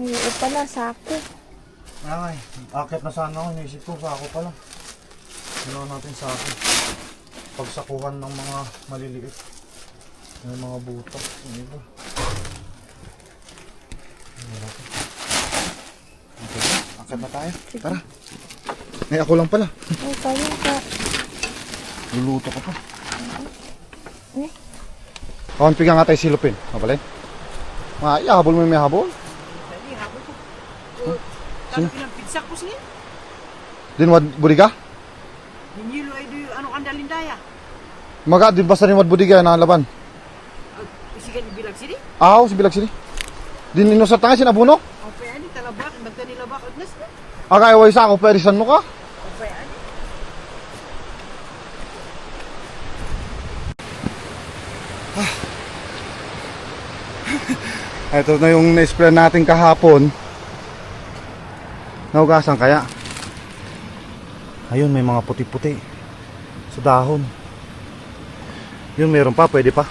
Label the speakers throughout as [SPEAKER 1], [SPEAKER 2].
[SPEAKER 1] Ngayon pala, sako.
[SPEAKER 2] Ay, akit na sana ako. Inisip ko, sako pala. Ginawa natin sako. Pagsakuhan ng mga maliliit. May mga butas. Yung iba. Okay, akit na tayo. Tara. Ay, ako lang pala.
[SPEAKER 1] Ay, kaya ka.
[SPEAKER 2] Luluto ko pa.
[SPEAKER 1] Eh?
[SPEAKER 2] Kawan, pigang nga tayo silupin. Kapalin? Habol mo yung may habol?
[SPEAKER 3] Dali, habol ko. Talo pinagpitsak ko siya.
[SPEAKER 2] Dinwad budiga?
[SPEAKER 3] Hinilo ay do ano kandalindaya.
[SPEAKER 2] Maga, din basta dinwad budiga na laban.
[SPEAKER 3] Isigan bilag sini.
[SPEAKER 2] Si bilag sini. Din ino sa tanga sinabuno?
[SPEAKER 3] Opo ani talabak, magda nila bak odnas na.
[SPEAKER 2] Aga iway sa ako, perisan mo ka?
[SPEAKER 3] Opo ani.
[SPEAKER 2] Ito na yung na-spray natin kahapon. Naugasan kaya? Ayun, may mga puti-puti sa dahon. Yun, meron pa, pwede pa.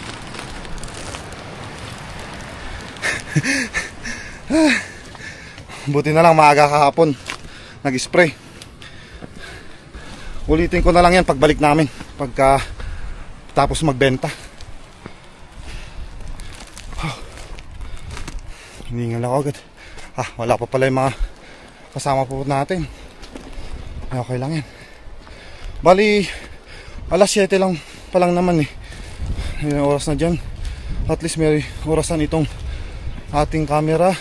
[SPEAKER 2] Buti na lang maaga kahapon nag-spray. Ulitin ko na lang yan pagbalik namin, pagka tapos magbenta. Hiningal ako agad. Wala pa pala yung mga kasama po natin. Okay lang yan. Bali, alas 7 lang pa lang naman eh. Yung oras na dyan. At least may orasan itong ating camera.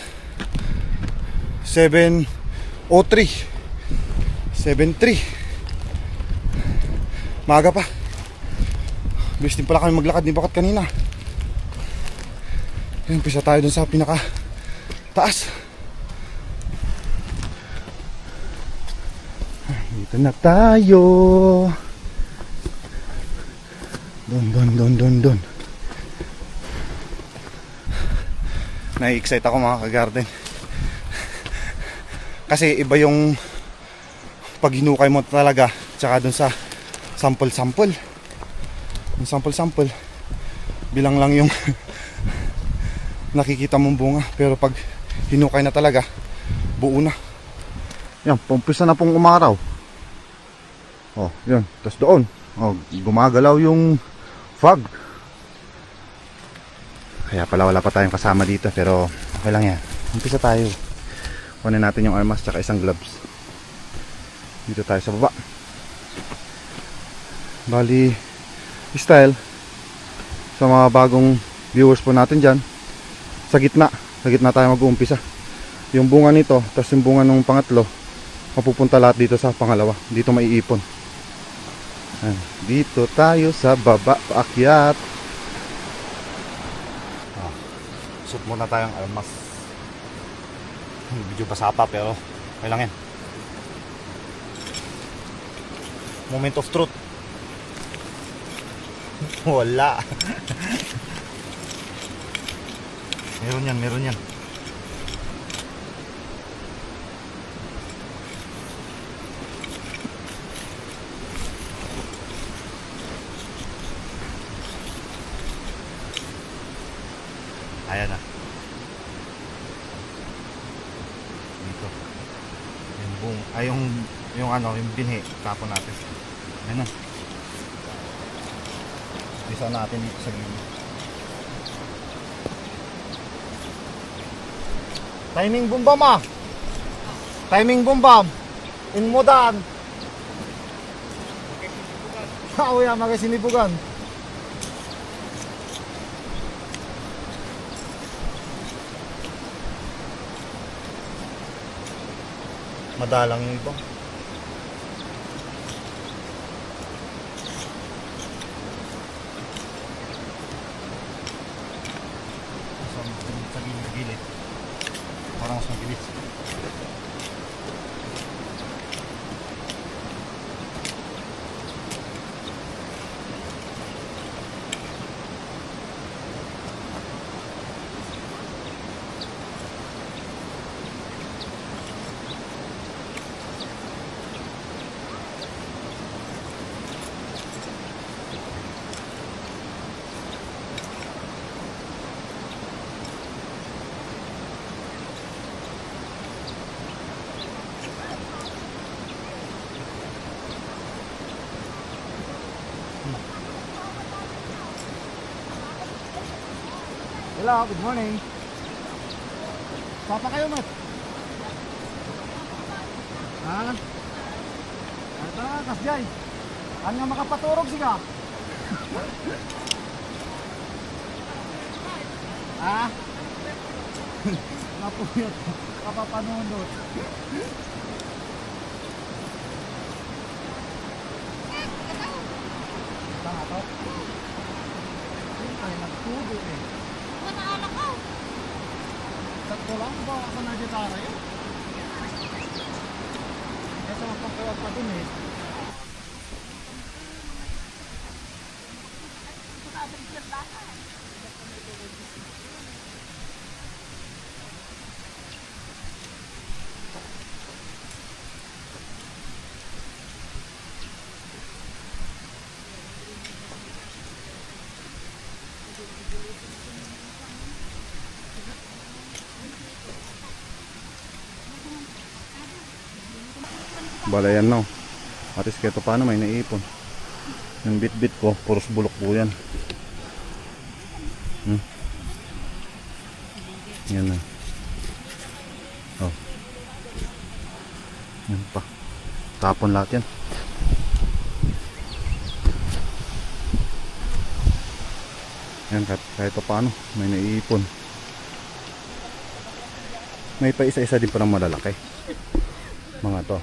[SPEAKER 2] 7:03 7:03. Maaga pa. Bilis din pala kami maglakad ni Bakat kanina. Umpisa tayo dun sa pinaka taas. Dito na tayo. Don. Nai-excite ako mga ka-garden. Kasi iba yung pag hinukay mo talaga, tsaka dun sa sample-sample. Yung sample-sample, bilang lang yung nakikita mong bunga. Pero pag hinukay na talaga, buo na. Yan, pumpisa na pong umaraw. Yan, tas doon. Gumagalaw yung fog. Kaya pala wala pa tayong kasama dito, pero okay lang yan. Umpisa tayo. Kunin natin yung armas tsaka isang gloves. Dito tayo sa baba. Bali, style sa mga bagong viewers po natin dyan, sa gitna tayo mag-uumpisa. Yung bunga nito, tapos yung bunga ng pangatlo, mapupunta lahat dito sa pangalawa. Dito maiipon. Dito tayo sa baba, paakyat. Suot muna tayong armas. Medyo basa pa pero okay lang yan. Moment of truth. Wala. Meron yan. Ayan na. Dito. Yung binhi, tapon natin. Ayan na. Isa natin dito sa gilid. Timing bomba. Timing bomba. In modan. Yan, magasinipugan. Madalang yung iba. Sa gilid. Parang mas magilis. Hello, good morning. Papa kayo, Mat? Ha? Ito na, kasjay. Ano nga makapaturog siya? Ha? Napuyot. Kapapanunod. Ito nga to. Ay, nagtubo eh.
[SPEAKER 3] Wala anak ko.
[SPEAKER 2] Sakto lang ba ako na gitara yun? Ito ang pagkawag pa dun eh. Balayan no. At least kahit paano may naipon. Yung bit-bit ko, puros bulok po yan. Yan na. Oh. Yan pa. Tapon lahat yan. Yan kahit paano may naipon. May pa isa-isa din pa ng malalaki. Mga to.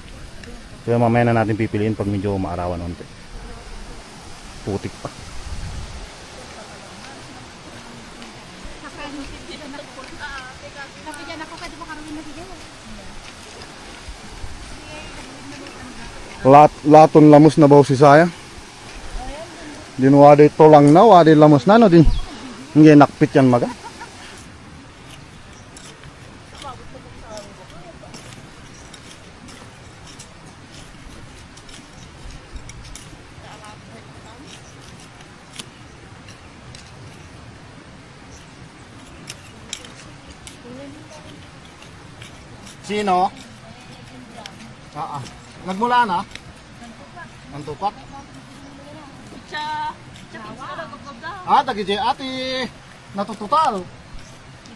[SPEAKER 2] Kaya mamaya na natin pipiliin pag medyo maarawan onte. Putik pa. Laton lamos na ba si saya? Din wadi tolang na, wadi lamos na no din. Hindi nakpit yan maga. Sino? Nagmula na? Ang tupak? Tagi ati natututal.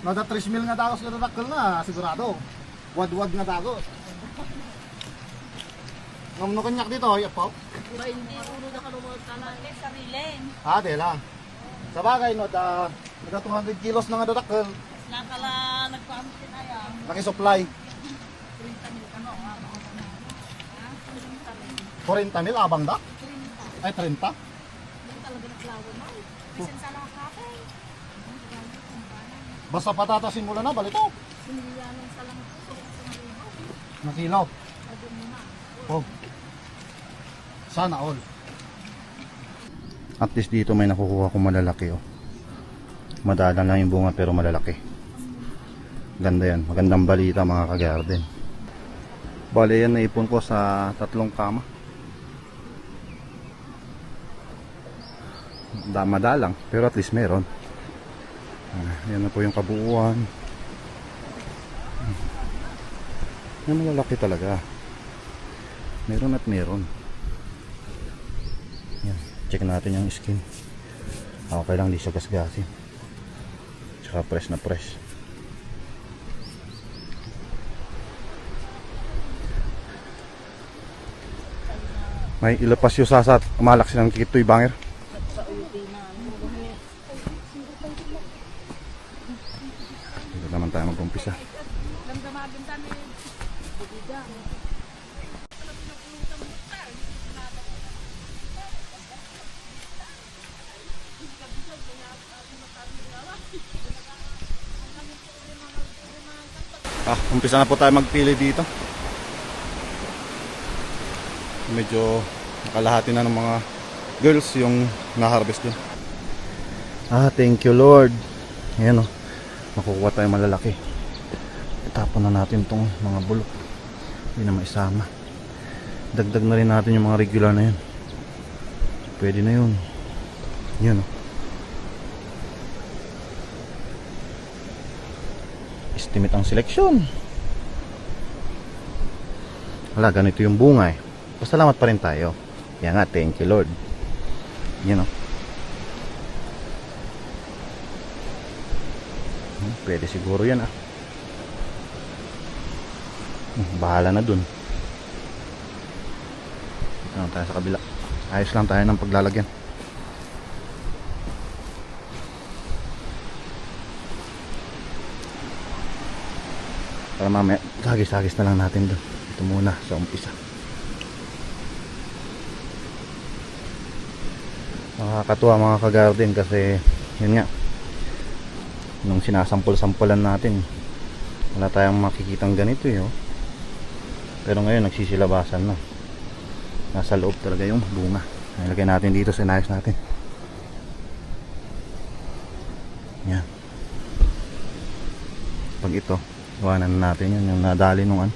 [SPEAKER 2] Nada 3 mil nga dagos nga dadakkel na, sigurado. Wad-wad nga dagos. Ngamno kanyak dito, yapaw?
[SPEAKER 3] Hindi ulo na kalumot ka lang. Sariling.
[SPEAKER 2] Di lang. Sa bagay, no, nada 200 kilos na nga dadakkel.
[SPEAKER 3] Nakala nagpamit na yan.
[SPEAKER 2] Nakisupply. 40 mil abang da? Ay, 30?
[SPEAKER 3] Talaga naglawan na. Kasi sa lakapay.
[SPEAKER 2] Basta patatasin mo na balito.
[SPEAKER 3] Sinilanan sa lang.
[SPEAKER 2] Na kilo. Oh. Sana all. At least dito may nakukuha kong malalaki oh. Madalang lang yung bunga pero malalaki. Ganda yan. Magandang balita mga ka-garden. Bale yan naipon ko sa 3 kama. Madalang pero at least meron. Yan na po yung kabuuan. Yan malalaki talaga. Meron at meron. Yan. Check natin yung skin. Okay lang, di siya gasgasin. Tsaka fresh na fresh. May ilapas yung sasat. Malak silang kikitoy banger. Dito naman tayo mag-umpisa. Umpisa na po tayo magpili dito. Medyo nakalahati na ng mga girls yung na-harvest din. Thank you Lord. Ayan o, makukuha tayo malalaki. Itapon na natin tong mga bulok. Hindi na maisama. Dagdag na rin natin yung mga regular na yun. Pwede na yun. Yan o. Estimate ang seleksyon. Wala, ganito yung bunga eh. Pasalamat pa rin tayo. Yan nga, thank you Lord. Yan o. Pwede siguro yan ah. Bahala na dun. Ano tayo sa kabila. Ayos lang tayo ng paglalagyan. Para mamaya sagis-sagis na lang natin doon. Ito muna sa umpisa. Nakakatuwa mga ka-garden kasi yun nga, nung sinasampol-sampulan natin wala tayong makikitang ganito oh. Pero ngayon nagsisilabasan na. Nasa loob talaga yung bunga. Nilagay natin dito sa inayos natin. Yan. Pag ito iwanan natin yun, yung nadali nung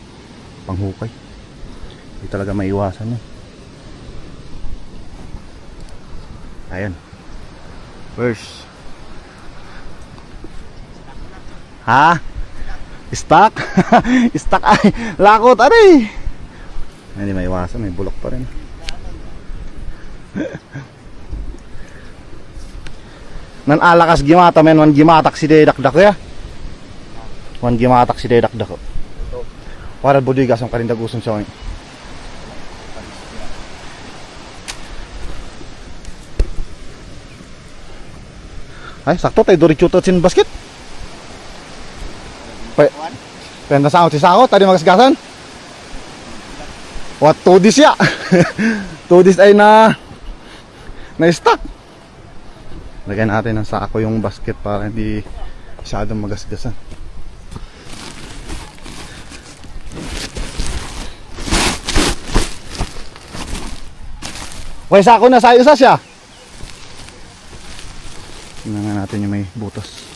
[SPEAKER 2] panghukay. Hindi talaga maiwasan yun. Ayan. First. Ha? Stuck? Stuck ay. Lakot aray. Hindi maiwasan, may bulok pa rin. Nan alakas gimata men wan gimatak si dedakdak ya. Wan gimatak si dedakdak. Para bodoy gasong karindag usong siya. Ay, sakto tayo duri chutot sin basket. Penda sa si sako tadi magasgasan. What to this ya? To this ay na stuck. Lagyan natin ng sako yung basket para hindi masyadong magasgasan. Way sako na sa isa siya. Tingnan natin yung may butas.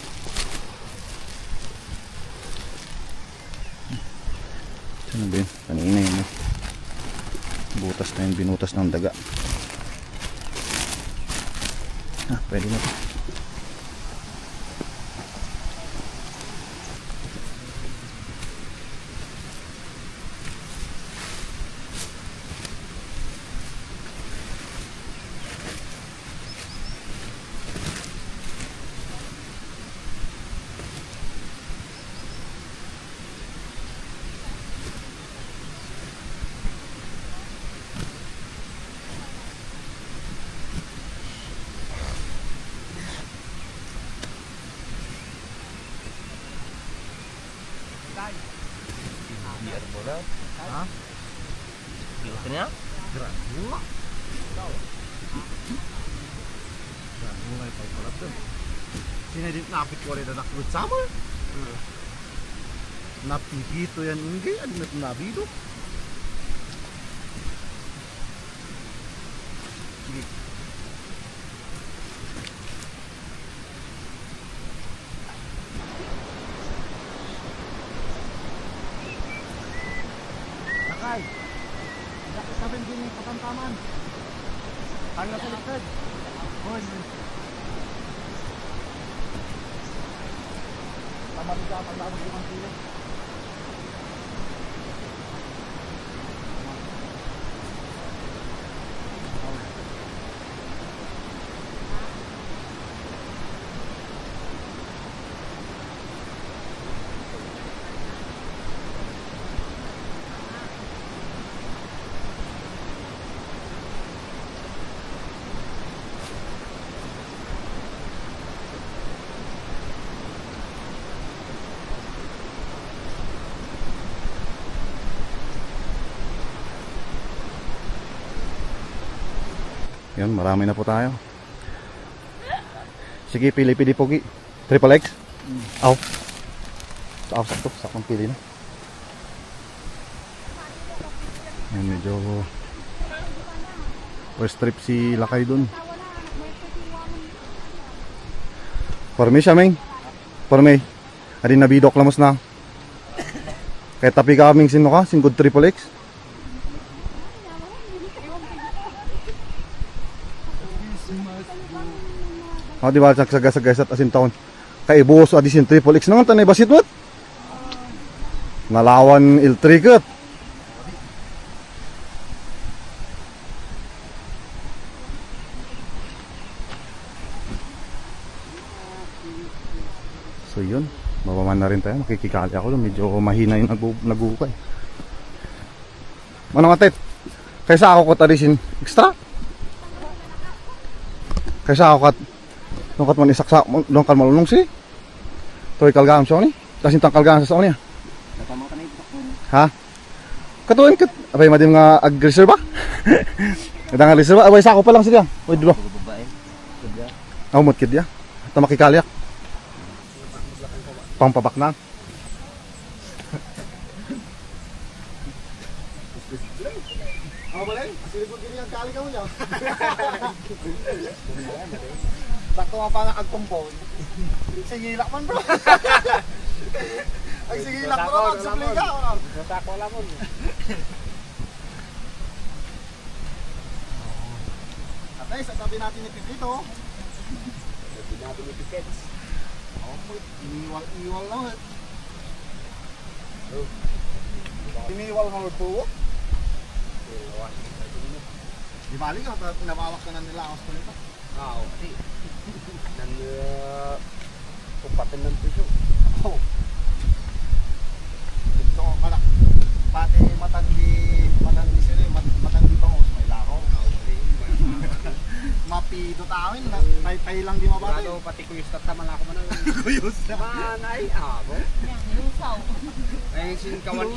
[SPEAKER 2] Ano ba yun? Kanina yun eh. Butas na yun, binutas ng daga. Pwede na to.
[SPEAKER 3] Gusto niya?
[SPEAKER 2] Granula. Granula ay pagpalat doon. Sinadit napit ko rin na nakulot summer. Napigito yan ingay. Ano na nabido? Sige. Nakay. Sabihin din yung katamtaman. Tanggal sa likod. Hoy. Tamad ka pagdamag yung pili. Yan, marami na po tayo. Sige, pili-pili pogi. Triple X? Aw. Aw, sakto. Saktong pili na. Yan, medyo first trip si Lakay dun. Parmi siya, Meng. Parmi. Adin nabidok lamos na. Kahit tapi ka kaming sino ka? Singod Triple X? Oh, di ba sagsagas at asin taon. Kay buhos adisin Triple X naman tanay basit mo. Nalawan il tricket. So yun. Babaman na rin tayo. Makikikali ako doon. Medyo mahina yung nag-uukay. Manong atit? Kaysa ako katarisin extra? Kaysa ako nung kat man isaksa nung kan malunong si toy kalgam siya ni kasing tang kalgam sa niya ha katuin kat abay madim nga ag-reserve ba kadang reserve abay sa ako pa lang sila oy dulo aw mot kid ya ta makikaliak pampabak na balay, silipod gini ang kali ka mo niya. Sakto nga pa nga agtumpon. Sigilak man bro. Ay sigilak bro, magsupli ka.
[SPEAKER 3] Natako lang mo.
[SPEAKER 2] At ay, sasabi natin ni Pipito.
[SPEAKER 3] Sabi natin ni Pickets.
[SPEAKER 2] Iniwal lang. Iniwal nga po. Di bali ka, namawak ka na nila ako sa nito.
[SPEAKER 3] Oo, kasi nang kumpatin ng piso.
[SPEAKER 2] Oo. Ito ko pala. Pati matandi sila, matandi bangos, may lakaw. Mapido tawin, tay lang di mabati.
[SPEAKER 3] Ano, pati kuyos tataman ako man.
[SPEAKER 2] Kuyos na.
[SPEAKER 3] Manay, abo.
[SPEAKER 4] Lusaw.
[SPEAKER 3] Ay, singkawan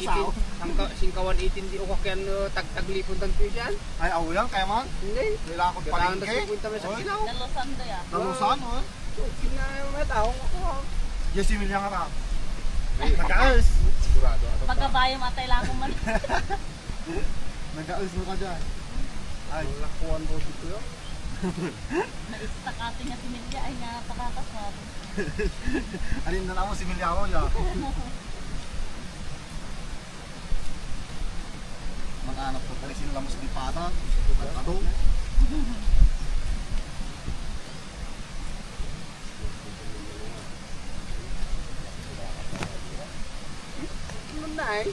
[SPEAKER 3] itin di ako kaya tag-taglipon ng piso yan.
[SPEAKER 2] Ay, aw yan, kaya man.
[SPEAKER 3] Hindi.
[SPEAKER 2] Kailangan ko
[SPEAKER 3] Kailangan na
[SPEAKER 2] palingke.
[SPEAKER 3] 50 sa kilaw.
[SPEAKER 4] Dalusan to ya.
[SPEAKER 2] Nalusan, oh.
[SPEAKER 3] Kina may tao ako.
[SPEAKER 2] Yes, si Milya nga ka. Nag-aals.
[SPEAKER 3] Sigurado.
[SPEAKER 4] Pagkabayam atay lang ko man.
[SPEAKER 2] Nag-aals mo ka dyan. Ay,
[SPEAKER 3] Ang lakuan mo dito yun.
[SPEAKER 4] Naistakati nga tinilya ay nga pakakas na.
[SPEAKER 2] alin na lang mo si Milya ko dyan. Mag-anap ko pala sila mo sa dipatan. Magkado.
[SPEAKER 3] Manay.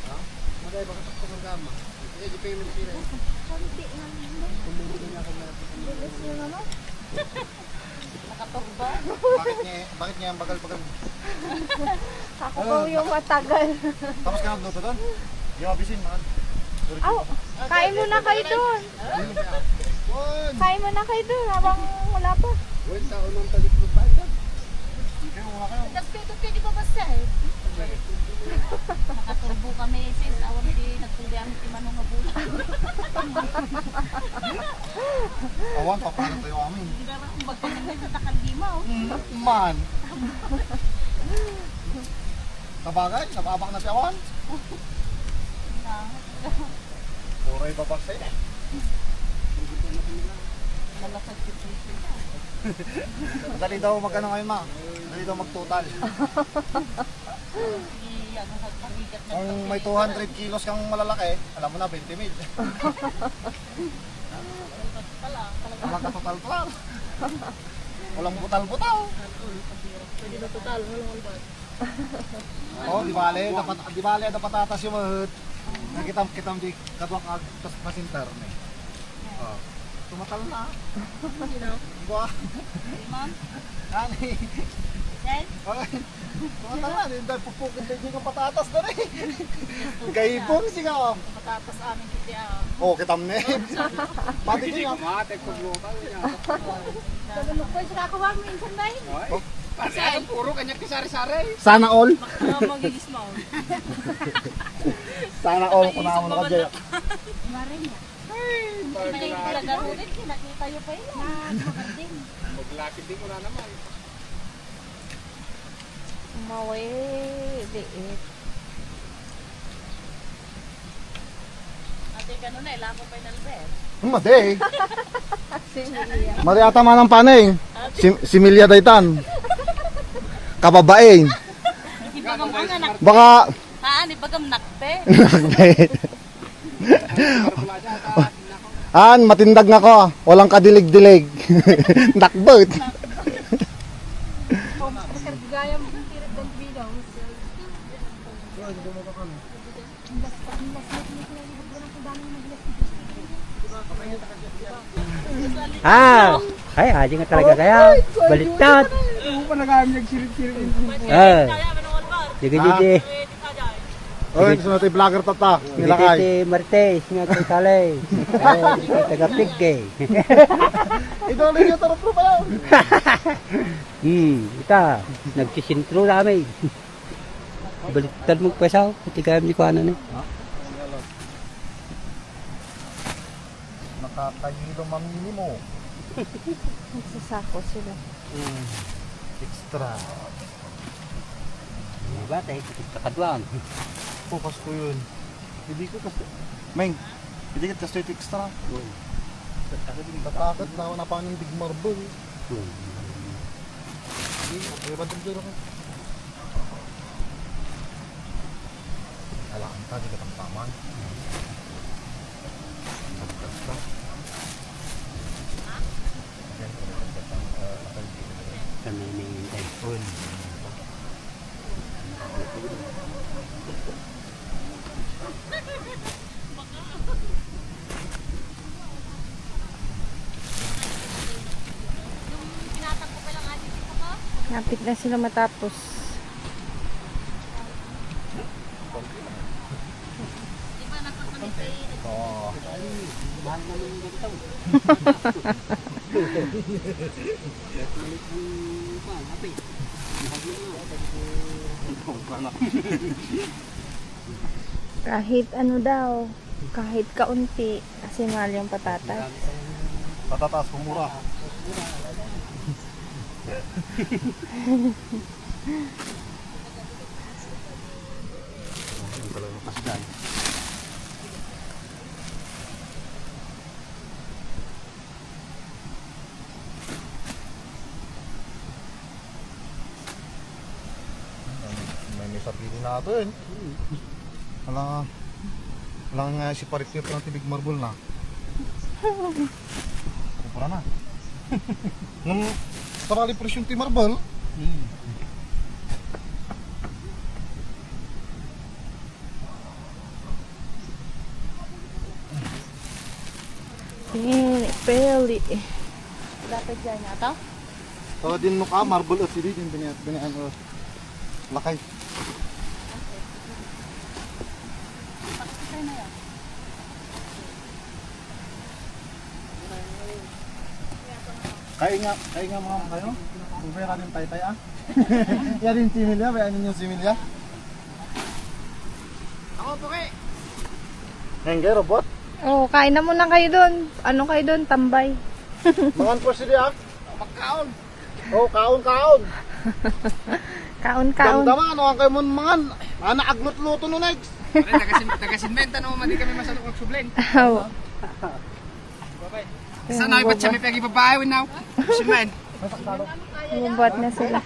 [SPEAKER 3] Ha? Manay, baka sakto ng gama. Hindi, di payment sila.
[SPEAKER 1] Kunti nga naman. Bilis nyo naman.
[SPEAKER 4] Nakatugba.
[SPEAKER 2] Bakit niya ang bagal-bagal?
[SPEAKER 1] Ako po yung matagal.
[SPEAKER 2] Tapos ka nagluto doon? Di mabisin, man.
[SPEAKER 1] Aw, kain muna kayo doon. Kain muna kayo doon habang wala pa.
[SPEAKER 3] Well, taon ng talit mo ba?
[SPEAKER 2] Kayo muna kayo.
[SPEAKER 4] Nagpito di ba basta eh? Nakaturbo kami sis. Awan di nagtuli ang timanong nga bulan.
[SPEAKER 2] Awan, paano tayo amin?
[SPEAKER 4] Hindi na rin kung magpagkakay sa takalima oh.
[SPEAKER 2] Man. Sabagay, nababak na si Awan. Puray babak sa'yo.
[SPEAKER 4] Nalasag si Trisha.
[SPEAKER 2] Dali daw magkano ngayon, ma? Dali daw magtotal.
[SPEAKER 4] Iyan ang nagpagigat na.
[SPEAKER 2] Kung may 200 kilos kang malalaki, alam mo na, 20 mil.
[SPEAKER 4] Pala, talaga.
[SPEAKER 2] Walang katotal-total. Walang butal-butal.
[SPEAKER 4] Pwede na total. Walang ba?
[SPEAKER 2] Oh, di bale, ada patatas yung mahut. Nakitam di kadwak ag tas pasinter ni. Oh. Tumatal na.
[SPEAKER 4] Sino?
[SPEAKER 2] Gua.
[SPEAKER 4] Ma'am?
[SPEAKER 2] Ani.
[SPEAKER 4] Yes?
[SPEAKER 2] Ay. Tumatal na, hindi pupukit din yung patatas na rin. Gaibong siya.
[SPEAKER 4] Patatas amin kiti ah.
[SPEAKER 2] Oh, kitam ni. Pati
[SPEAKER 3] Hindi
[SPEAKER 2] din
[SPEAKER 3] ko mate kung lokal niya.
[SPEAKER 4] Nalulog ko siya kakuha mo minsan ba yun?
[SPEAKER 3] Ay, pati ang puro kanya kisari-sari.
[SPEAKER 2] Sana all.
[SPEAKER 4] Magigis mo.
[SPEAKER 2] Sana all ko na mo ka.
[SPEAKER 4] Marin niya. Ay, talaga ulit. Nakita niyo pa yun. Nagmakating.
[SPEAKER 3] Maglakit din mo na naman.
[SPEAKER 1] Maway, liit.
[SPEAKER 4] Ate, ganun na. Ilang ko pa yung Albert.
[SPEAKER 2] Made.
[SPEAKER 1] Si Milia.
[SPEAKER 2] Made ata man ang panay. Si Milya Daytan. Kababae.
[SPEAKER 4] Hindi ba kang mga nak...
[SPEAKER 2] Baka
[SPEAKER 4] Haan, iba kang nakpe.
[SPEAKER 2] matindag na ko. Walang kadilig-dilig. Nakbot.
[SPEAKER 1] Gaya mo kung tirat ng bilaw.
[SPEAKER 5] Ay, aja nga talaga kaya. Baliktad.
[SPEAKER 3] Ano pa nag-aamyag sirit-sirit yung sumpo?
[SPEAKER 5] Jadi.
[SPEAKER 2] Oy, gusto natin vlogger tata. Nilakay.
[SPEAKER 5] Si Martes nga kay Talay. Taga-pig eh.
[SPEAKER 2] Idolin niyo tarap pa yan.
[SPEAKER 5] Ita, nagsisintro namin. Baliktad mo pesaw, ketika kami ko ano ni.
[SPEAKER 2] Nakakahilo mamili mo.
[SPEAKER 1] Nagsasako sila.
[SPEAKER 2] Extra.
[SPEAKER 5] Diba tayo, kakadwang.
[SPEAKER 2] Focus ko yun. Hindi ko kasi... Meng, hindi ka kasi ito extra. Tatakot na pa ng big marble. Hindi, ba dito ako? Alaan ka, di ka pang taman.
[SPEAKER 5] Kami nihintay.
[SPEAKER 1] Napit na sila matapos. Kahit ano daw, kahit kaunti, kasi mahal yung patatas.
[SPEAKER 2] Patatas, kumura. Ang talagang kasdan. May sarili natin. Wala nga si parit niya parang tibig marble na. Kupura na. Nung tarali presyon ti marble.
[SPEAKER 1] Peli. Dapat dyan ata?
[SPEAKER 2] Din no ka marble at sili din binaan lakay. Kaya nga mga kayo. Ubay ka din tay-tay ah. Yan din similya, bayan ninyo similya.
[SPEAKER 3] Ako po kay.
[SPEAKER 2] Hengge robot.
[SPEAKER 1] Oh, kain na muna kayo doon. Ano kayo doon? Tambay.
[SPEAKER 2] Mangan po sila ah.
[SPEAKER 3] Magkaon.
[SPEAKER 2] Oh, kaon.
[SPEAKER 1] Kaon-kaon.
[SPEAKER 2] Damdama ano ang kayo mo mangan. Ana aglot-luto no next.
[SPEAKER 3] Taga-sinmenta no, madi kami masalok magsublin.
[SPEAKER 1] Oh.
[SPEAKER 3] Sana ay ba't siya may pagi babae now? Sinmen.
[SPEAKER 1] Bumbat na sila.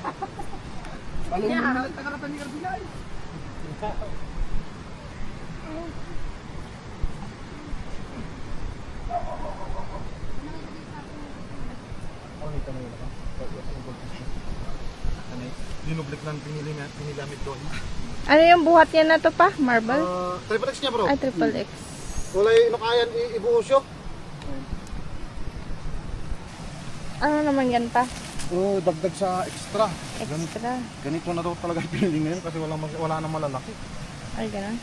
[SPEAKER 2] Dinublik lang pinilamit doon.
[SPEAKER 1] Ano yung buhat niya na to pa? Marble?
[SPEAKER 2] Triple X niya bro.
[SPEAKER 1] Ay, triple X.
[SPEAKER 2] Walay inukayan ibuusyo.
[SPEAKER 1] Ano naman yan pa?
[SPEAKER 2] Oh, dagdag sa extra.
[SPEAKER 1] Extra.
[SPEAKER 2] Ganito na daw talaga pinili ngayon kasi wala na malalaki.
[SPEAKER 1] Ay, ganun.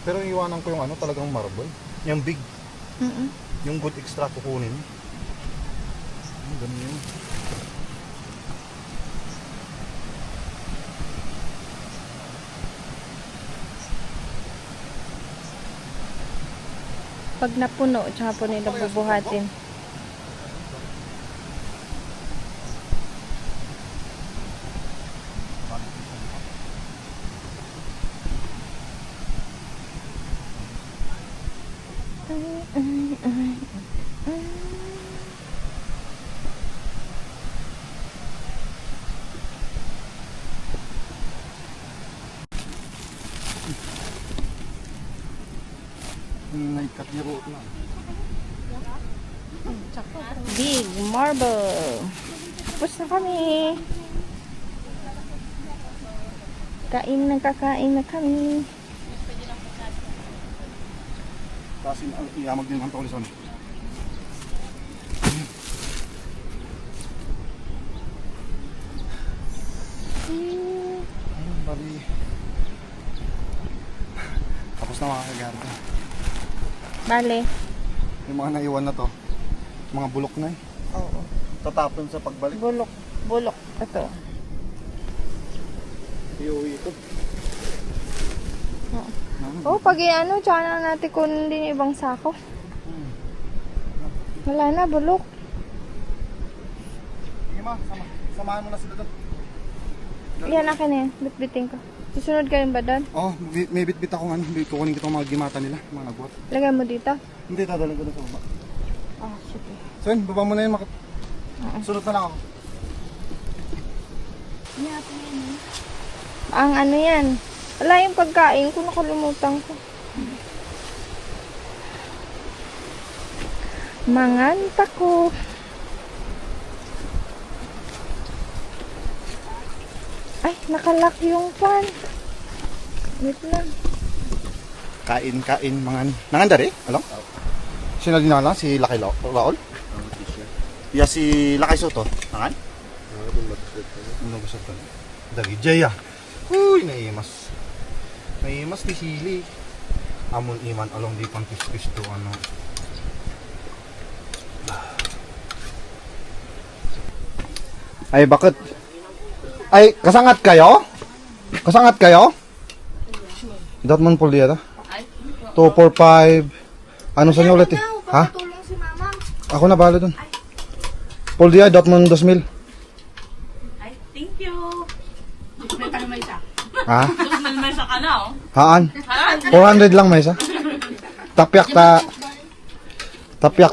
[SPEAKER 2] Pero iwanan ko yung ano talagang marble. Yung big. Yung good extra kukunin. Ganun yun.
[SPEAKER 1] Pag napuno, tsaka po nila bubuhatin.
[SPEAKER 2] Naikat niya root na.
[SPEAKER 1] Big marble. Tapos na kami. Kakain na kami.
[SPEAKER 2] Tapos iamag din ang tolison. Ayun, bali. Tapos na mga kagarda.
[SPEAKER 1] Bale.
[SPEAKER 2] Yung mga naiwan na to, mga bulok na eh.
[SPEAKER 1] Oo.
[SPEAKER 2] Tatapon sa pagbalik.
[SPEAKER 1] Bulok. Bulok. Ito.
[SPEAKER 2] Iuwi ito.
[SPEAKER 1] Oh, pag ano, tsaka na natin kunin din ibang sako. Wala na, bulok.
[SPEAKER 2] Sige ma, samahan mo na sila doon.
[SPEAKER 1] Yan, akin na yan. Bitbitin ko. Susunod ka rin ba doon?
[SPEAKER 2] Oh, may bitbit akong ano, kukunin ko itong mga gimata nila, mga nagbuhat.
[SPEAKER 1] Lagay mo dito?
[SPEAKER 2] Hindi, tadalan ko na sa baba.
[SPEAKER 1] Ah, sige.
[SPEAKER 2] So yun, baba mo na yun, sunod na lang ako.
[SPEAKER 1] Ang ano yan? Wala yung pagkain ko, nakalimutan ko. Manganta ko. Ay, nakalak yung pan. Wait lang.
[SPEAKER 2] Kain, nanganda rin, alam? Sino din lang, si Lakay Raul? Yeah, si Lakay Soto, nangan? Ano ba sa ito? Dagi Jaya. Uy, naimas. Naimas ni Sili. Amon iman along di pang kiss to ano. Ay, bakit? Ay, kasangat kayo? Kasangat kayo? Dortmund Pool yata? 245. Ano sa inyo ulit eh? Ha?
[SPEAKER 1] Tulong si mama.
[SPEAKER 2] Ako na bala dun. Pool dia, Dortmund 2,000.
[SPEAKER 4] Ay, thank you. May tayo may isa.
[SPEAKER 2] Ha?
[SPEAKER 4] May isa ka na, oh.
[SPEAKER 2] Haan? 400 lang may isa. Tapyak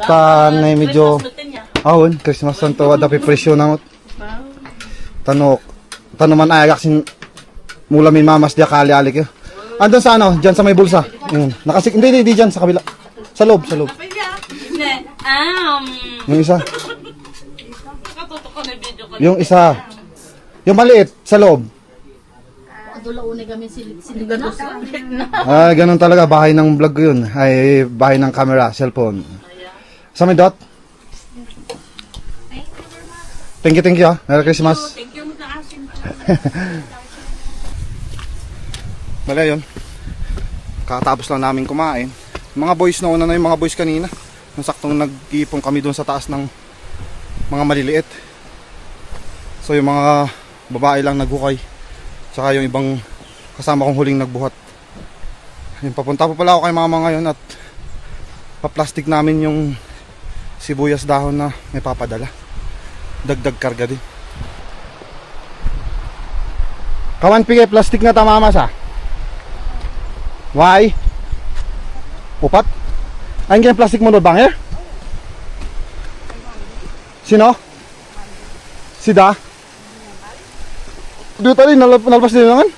[SPEAKER 2] ta na medyo awon, Christmas santo wada pi presyo na mot. Tanok man ayak sin mula min mamas dia kali alik yo. Andun sa ano, diyan sa may bulsa. Yun. Hindi diyan sa kabila. Sa loob. Yung isa.
[SPEAKER 4] Nakatutok ko na video ko.
[SPEAKER 2] Yung isa. Yung maliit sa loob.
[SPEAKER 4] Adulaunay kami siligan na.
[SPEAKER 2] Ah, ganun talaga bahay ng vlog ko yun. Ay bahay ng camera, cellphone. Sa may dot. Thank you ah. Merry Christmas.
[SPEAKER 4] Thank you, Mutaasin.
[SPEAKER 2] Wala yun. Kakatapos lang namin kumain. Mga boys na una na yung mga boys kanina. Nung saktong nag-iipon kami doon sa taas ng mga maliliit. So yung mga babae lang naghukay. Tsaka yung ibang kasama kong huling nagbuhat. Yung papunta pa pala ako kay mama ngayon at pa-plastic namin yung sibuyas dahon na may papadala. Dagdag karga din. Kawan pigay plastic na tamama sa. Why? Upat? Ayun kaya plastic mo doon banger? Sino? Sida? Dito rin, nalpas din naman.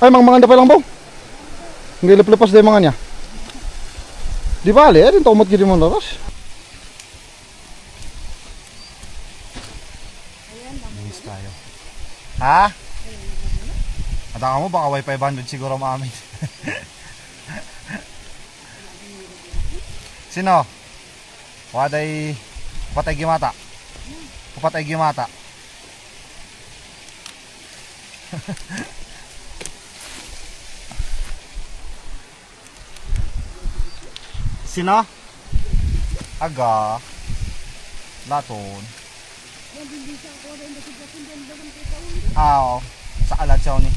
[SPEAKER 2] Ay, mga pa lang ba? Hindi lepas din mga niya. Di ba, ali? Rin taumot gini mo naras. Nangis tayo. Ha? Ataka mo, baka wifi bandwidth siguro maamin. Sino? Patay gimata. Patay gimata. Sino? Aga. Laton. Oo. Sa alat siya ni.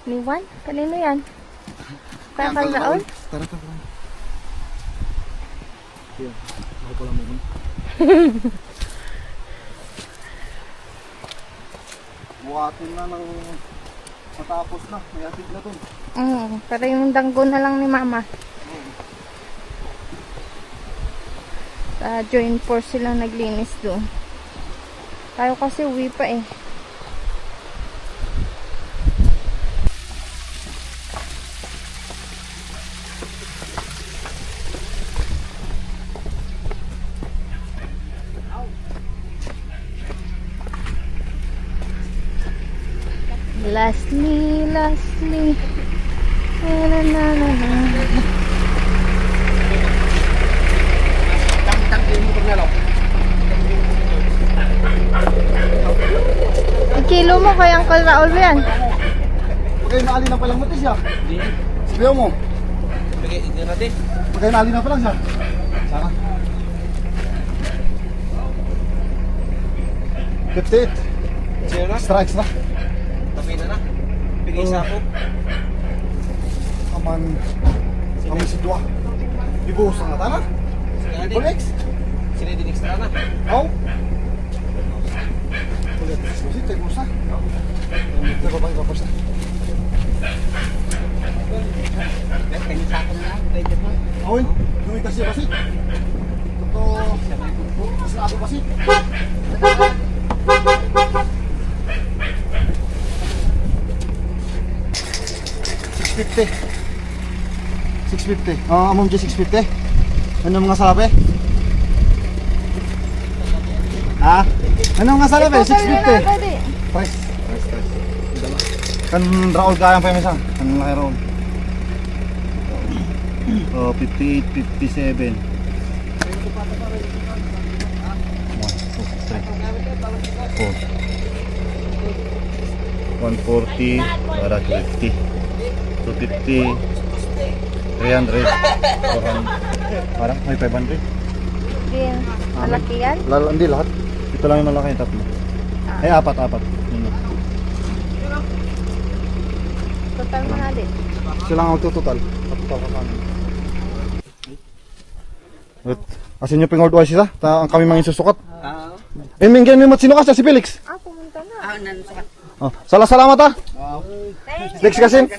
[SPEAKER 1] Liwan? Kanino yan? Kaya Raul?
[SPEAKER 2] Tara. Yan. Ako pala mo. Buhatin na ng matapos na. May atid na dun.
[SPEAKER 1] Pero yung danggo na lang ni mama. Sa joint force silang naglinis doon. Tayo kasi uwi pa eh. Lastly. Na, na, na, na, na.
[SPEAKER 3] Tangkin mo na lang.
[SPEAKER 1] Ang kilo mo kay Uncle Raul yan.
[SPEAKER 2] Pagkain na alin na palang matis siya. Sabihan mo.
[SPEAKER 3] Bigay ito natin.
[SPEAKER 2] Pagkain na alin na palang siya. Saka. 58.
[SPEAKER 3] Sino na?
[SPEAKER 2] Strikes na.
[SPEAKER 3] Tabi na na. Bigay sa ako.
[SPEAKER 2] Aman. Kami si Dua. Ibuhos na nga tana. Bulex.
[SPEAKER 3] Sino din extra na?
[SPEAKER 2] Oh. Bulex. Kasi tayo buhos na. Ito ba ba na?
[SPEAKER 3] Kanya sa ako na. Pwede mo.
[SPEAKER 2] Awin. Gawin kasi basit. Ito. Mas na ako basit. 650. 650. Amom dyan 650. Ano mga sabi? Ha? Ano mga sabi?
[SPEAKER 1] Ito, pwede na
[SPEAKER 2] 650.
[SPEAKER 1] agad eh.
[SPEAKER 2] Price. Kan Raul gayang pa yung isang. Kan laki Raul. 58, 57. 1, 2, 3, 4. 140, para 250. 250, 300, 400. Parang may 500.
[SPEAKER 1] Din. Malaki yan.
[SPEAKER 2] Hindi lahat. Ito lang yung malaki, tatlo. Ay, apat. Yun lang.
[SPEAKER 1] Total mo na din.
[SPEAKER 2] Sila ang magtutotal. Patutal ka kami. Asin nyo pingord siya, ang kami mga insusukat. Minggan mo sinukas na si Felix.
[SPEAKER 1] Pumunta na.
[SPEAKER 3] Nansukat.
[SPEAKER 2] Oh, salamat ah. Next kasin.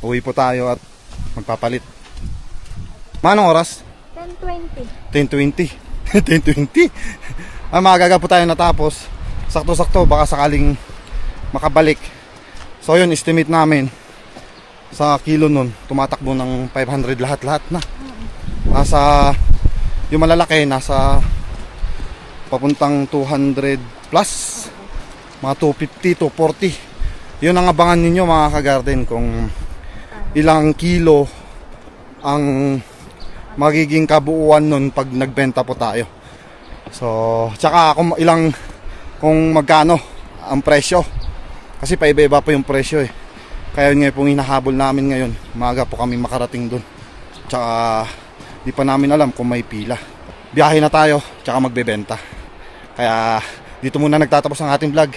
[SPEAKER 2] Uwi po tayo at magpapalit. Manong oras?
[SPEAKER 1] 10:20.
[SPEAKER 2] 10:20. 10:20. Magaga po tayo natapos. Sakto-sakto baka sakaling makabalik. So yun, estimate namin sa kilo nun, tumatakbo ng 500 lahat-lahat na. Nasa yung malalaki nasa papuntang 200 plus, mga 250, 240. Yun ang abangan ninyo mga ka-garden, kung ilang kilo ang magiging kabuuan nun pag nagbenta po tayo. So tsaka kung magkano ang presyo, kasi paiba-iba po yung presyo eh. Kaya yun nga pong hinahabol namin ngayon, maaga po kami makarating dun. Tsaka di pa namin alam kung may pila. Biyahe na tayo, tsaka magbebenta. Kaya dito muna nagtatapos ang ating vlog.